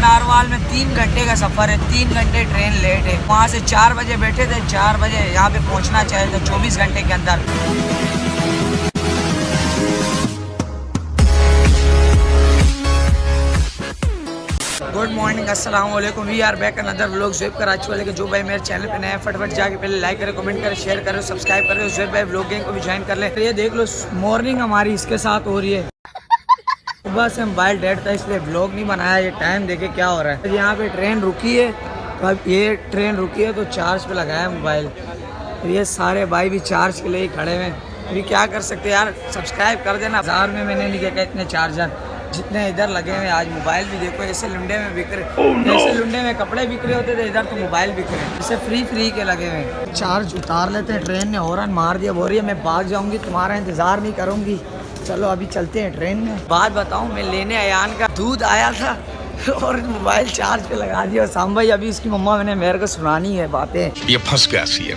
Narwhal में 3 घंटे का सफर है, 3 घंटे ट्रेन लेट है। वहाँ से 4 बजे बैठे थे, 4 बजे यहाँ पे पहुँचना चाहिए था 24 घंटे के अंदर। गुड मॉर्निंग, अस्सलाम वालेकुम। We are back another vlog. Zuhaib Karachi वाले के जो भाई मेरे चैनल पे नए हैं फटाफट जाके पहले लाइक करें, कमेंट करें, शेयर करें, सब्सक्राइब करें। ज़ुहैब भाई व्लॉगिंग को भी ज्वाइन कर ले। तो ये देख लो मॉर्निंग हमारी इसके साथ हो रही है। सुबह से मोबाइल डेड था इसलिए व्लॉग नहीं बनाया। ये टाइम देखे क्या हो रहा है। यहाँ पे ट्रेन रुकी है, अब ये ट्रेन रुकी है तो चार्ज पे लगाया मोबाइल। तो ये सारे भाई भी चार्ज के लिए ही खड़े हुए हैं। अभी क्या कर सकते हैं यार, सब्सक्राइब कर देना। बाजार में मैंने नहीं देखा इतने चार्जर जितने इधर लगे हुए। आज मोबाइल भी देखो ऐसे लुंडे में बिक रहे, ऐसे लुंडे में कपड़े बिक रहे होते थे, इधर तो मोबाइल बिक रहे हैं। इसे फ्री के लगे हुए। चार्ज उतार लेते हैं। ट्रेन ने हॉर्न मार दिया, बोल रही है मैं भाग जाऊंगी, तुम्हारा इंतजार नहीं करूंगी। चलो अभी चलते हैं ट्रेन में। बात बताऊं, मैं लेने अयान का दूध आया था और मोबाइल चार्ज पे लगा दिया। साम भाई अभी उसकी मम्मा मैंने मेरे को सुनानी है बातें। ये फंस गया सी है।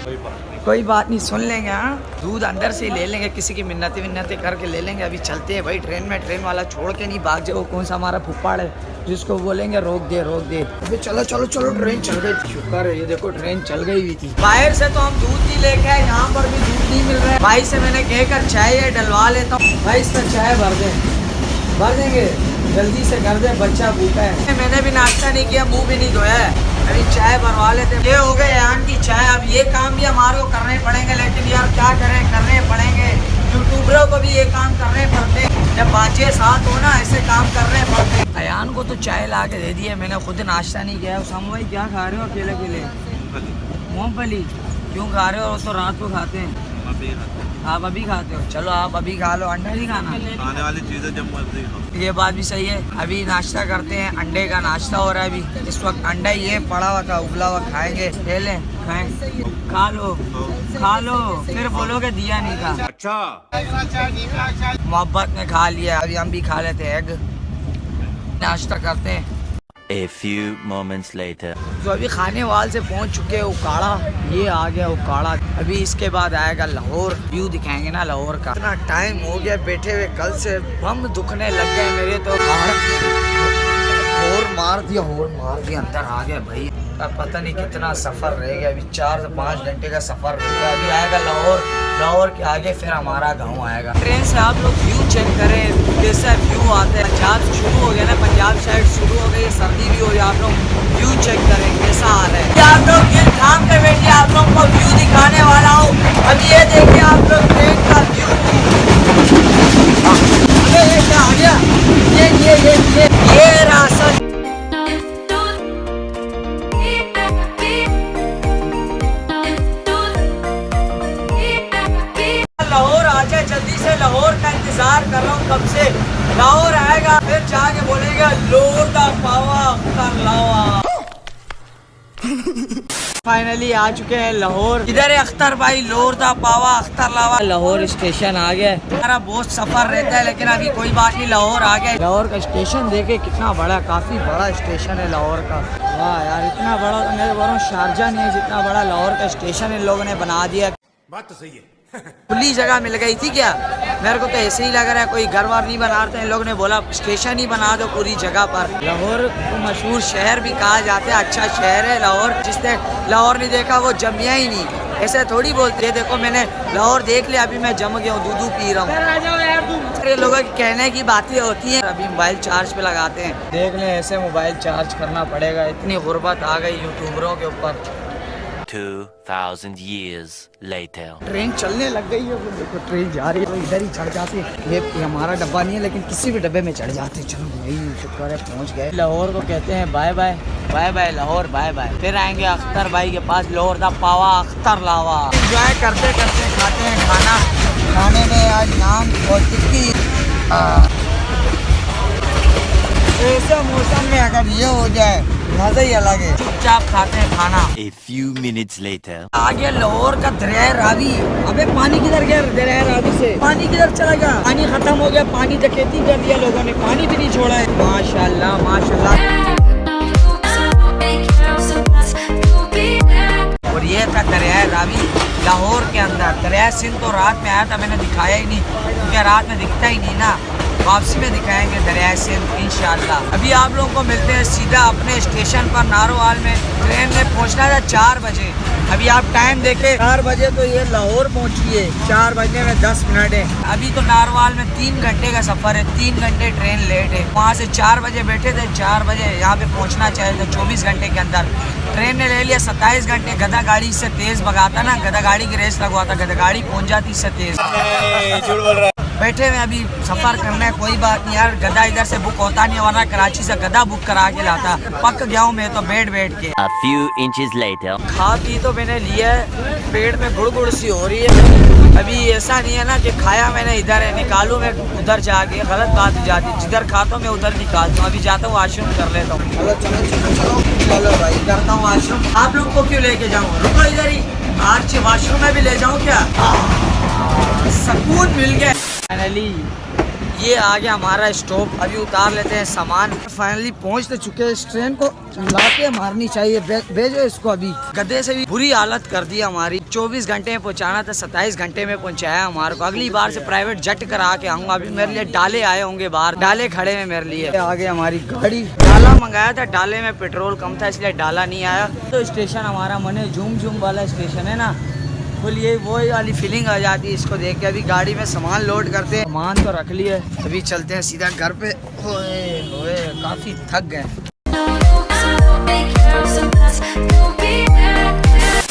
कोई बात नहीं, सुन लेंगे। हाँ, दूध अंदर से ही ले लेंगे, किसी की मिन्नतें करके ले लेंगे। अभी चलते हैं भाई ट्रेन में। ट्रेन वाला छोड़ के नहीं भाग जाए। वो कौन सा हमारा फुप्पाड़ है जिसको बोलेंगे रोक दे। अभी चलो ट्रेन चल गई। शुक्र है, ये देखो ट्रेन चल गई हुई थी। बाहर से तो हम दूध नहीं लेके आए, यहाँ पर भी दूध नहीं मिल रहा है। भाई से मैंने कहकर चाय डलवा लेता हूँ। भाई इसका चाय भर देंगे, जल्दी से कर दे, बच्चा भूखा है। मैंने भी नाश्ता नहीं किया, मुँह भी नहीं धोया है। अभी चाय भरवा लेते। ये हो गए यान की चाय। अब ये काम भी हमारे को करने पड़ेंगे, लेकिन यार क्या करें, करने पड़ेंगे। यूट्यूबरों को भी ये काम करने पड़ते। जब बाचे साथ हो ना, ऐसे काम करने पड़ते। अयान को तो चाय ला के दे दी है, मैंने खुद नाश्ता नहीं किया। उसामा भाई क्या खा रहे हो अकेले? मूंगफली क्यों खा रहे हो? तो रात को खाते हैं। आप अभी खाते हो? चलो आप अभी खा लो। अंडा नहीं खाना? खाने वाली चीजें जब मर्जी खाओ। ये बात भी सही है। अभी नाश्ता करते हैं, अंडे का नाश्ता हो रहा है अभी इस वक्त। अंडा ये पड़ा हुआ था, उबला हुआ, खाएंगे। ले लें, खाएं, खा लो, फिर बोलोगे दिया नहीं खा। अच्छा, मोहब्बत में खा लिया। अभी हम भी खा लेते हैं, एग नाश्ता करते हैं। A few moments later. तो अभी खाने वाल से पहुंच चुके हैं। उकाड़ा ये आ गया, उकाड़ा। अभी इसके बाद आएगा लाहौर। व्यू दिखाएंगे ना लाहौर का। इतना टाइम हो गया बैठे हुए, कल से बम दुखने लग गए मेरे तो। हॉर्न मार दिया अंदर आ गया भाई। अब पता नहीं कितना सफ़र रह गया। अभी 4 से 5 घंटे का सफ़र रह गया। अभी आएगा लाहौर के आगे फिर हमारा गांव आएगा। ट्रेन से आप लोग व्यू चेक करें, कैसा व्यू आता है। पंजाब शुरू हो गया ना, पंजाब साइड शुरू हो गई, सर्दी भी हो गई। आप लोग व्यू चेक करें कैसा आ रहा है। आप लोग दिल थाम कर बैठिए, आप लोग को व्यू दिखाने वाला हूँ। अभी ये देखिए आप लोग ट्रेन का व्यू। ये क्या आ गया? ये रास्ता लाहौर आ जाए जल्दी से। लाहौर का इंतजार कर रहा हूँ कब से। लाहौर आएगा फिर जाके बोलेगा लोर दा पावा अख्तर लावा। फाइनली आ चुके हैं लाहौर। इधर है अख्तर भाई, लोर दा पावा अख्तर लावा। लाहौर स्टेशन आ गया। हमारा बहुत सफर रहता है लेकिन अभी कोई बात नहीं, लाहौर आ गया। लाहौर का स्टेशन देखे कितना बड़ा, काफी बड़ा स्टेशन है लाहौर का। वाह यार, इतना बड़ा तो मैं बोल रहा हूँ शारजा नहीं है जितना बड़ा लाहौर का स्टेशन इन लोगों ने बना दिया। बात तो सही है। खुली जगह मिल गई थी क्या? मेरे को तो ऐसे ही लग रहा है कोई घर वार नहीं बनाते। इन लोगों ने बोला स्टेशन ही बना दो पूरी जगह पर। लाहौर को मशहूर शहर भी कहा जाता है, अच्छा शहर है लाहौर। जिसने लाहौर नहीं देखा वो जमिया ही नहीं, ऐसे थोड़ी बोलते। देखो मैंने लाहौर देख लिया, अभी मैं जम गया हूँ, दूध पी रहा हूँ। ये लोगों के कहने की बातें होती हैं। अभी मोबाइल चार्ज पे लगाते हैं। देख लें ऐसे मोबाइल चार्ज करना पड़ेगा, इतनी गुर्बत आ गई यूट्यूबरों के ऊपर। 2000 years later. ट्रेन चलने लग गई है। देखो ट्रेन जा रही है, तो इधर ही चढ़ जाते हैं। ये हमारा डब्बा नहीं है लेकिन किसी भी डब्बे में चढ़ जाते हैं। चलो भाई शुक्र है पहुंच गए। लाहौर को कहते हैं bye bye Lahore, bye bye. फिर आएंगे अख्तर भाई के पास, लाहौर दा पावा अख्तर लावा। एंजॉय करते खाते हैं खाना। खाने में आज नान और टिक्की। ऐसे मौसम में अगर ये हो जाए मजा ही अलग है। चुपचाप खाते हैं खाना। A few minutes later. आ गया लाहौर का दरिया रावी। अबे पानी किधर गया? दरिया रावी से पानी किधर चला गया? पानी खत्म हो गया, पानी डकैती कर दिया लोगों ने, पानी भी नहीं छोड़ा है। माशाल्लाह माशाल्लाह। और ये था दरिया रावी लाहौर के अंदर। दरिया सिंध तो रात में आया था, मैंने दिखाया ही नहीं क्योंकि रात में दिखता ही नहीं ना। वापसी में दिखाएंगे दरिया सिंध इंशाल्लाह। अभी आप लोगों को मिलते हैं सीधा अपने स्टेशन पर नारोवाल में। ट्रेन ने पहुंचना था 4 बजे। अभी आप टाइम देखें 4 बजे तो ये लाहौर पहुंची है, 4 बजने में 10 मिनट है। अभी तो नारोवाल में 3 घंटे का सफर है, 3 घंटे ट्रेन लेट है। वहाँ से 4 बजे बैठे थे, 4 बजे यहाँ पे पहुँचना चाहिए था 24 घंटे के अंदर। ट्रेन ने ले लिया 27 घंटे। गधा गाड़ी इससे तेज भगाता ना, गधा गाड़ी की रेस लगवाता, गधा गाड़ी पहुँच जाती इससे तेज। बैठे में अभी सफर करना है, कोई बात नहीं यार। गधा इधर से बुक होता नहीं, वरना कराची से गधा बुक करा के लाता। पक गया हूँ मैं तो बैठ के। A few inches later. खा पी तो मैंने लिया है, पेट में गुड़ गुड़ सी हो रही है। अभी ऐसा नहीं है ना कि खाया मैंने इधर है, निकालूं मैं उधर जाके, गलत बात हो जाती। जिधर खाता हूँ मैं उधर निकालता हूँ। अभी जाता हूँ वॉशरूम कर लेता हूँ। चलो भाई करता हूँ वॉशरूम। आप लोग को क्यों लेके जाऊँ, रुको इधर ही। आज वॉशरूम में भी ले जाऊँ क्या? सुकून मिल गया। फाइनली ये आ गया हमारा स्टॉप। अभी उतार लेते हैं सामान। फाइनली पहुंच तो चुके हैं। इस ट्रेन को लाते मारनी चाहिए, भेजो इसको। अभी गधे से भी बुरी हालत कर दी हमारी। 24 घंटे में पहुंचाना था, 27 घंटे में पहुंचाया हमारे को। अगली बार से प्राइवेट जेट करा के आऊंगा। अभी मेरे लिए डाले आए होंगे बाहर, डाले खड़े हैं मेरे लिए। आगे हमारी गाड़ी, डाला मंगाया था, डाले में पेट्रोल कम था इसलिए डाला नहीं आया। तो स्टेशन हमारा मने झूम झूम वाला स्टेशन है ना, फुल ये वो वाली फीलिंग आ जाती है इसको देख के। अभी गाड़ी में सामान लोड करते हैं, सामान तो रख लिया। अभी चलते हैं सीधा घर पे। ओए ओए काफी थक गए।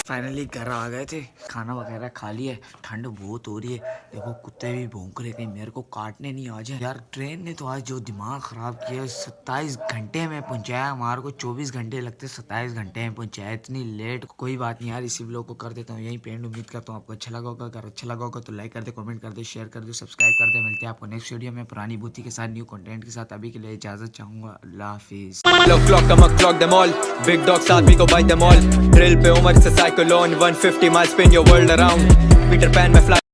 फाइनली घर आ गए थे, खाना वगैरह खा लिया। ठंड बहुत हो रही है, देखो कुत्ते भी भौंक रहे, कहीं मेरे को काटने नहीं आ जाए। यार ट्रेन ने तो आज जो दिमाग खराब किया। 27 घंटे में पहुंचाया हमारे को। 24 घंटे लगते, 27 घंटे में पहुंचाया, इतनी लेट। कोई बात नहीं यार, इसी व्लॉग को कर देता हूँ यहीं पेंड। उम्मीद करता हूँ आपको अच्छा लगा होगा। अगर अच्छा लगा होगा तो लाइक कर दे, कमेंट कर दे, शेयर कर दे, सब्सक्राइब कर दे। मिलते हैं आपको नेक्स्ट वीडियो में पुरानी बूथी के साथ, न्यू कंटेंट के साथ। अभी के लिए इजाजत चाहूंगा, अल्लाह हाफिज। Clock, I'ma clock them all. Big dog साथ we go bite them all. Drill पे उमर से cyclone 150 miles spin your world around. Peter Pan में fly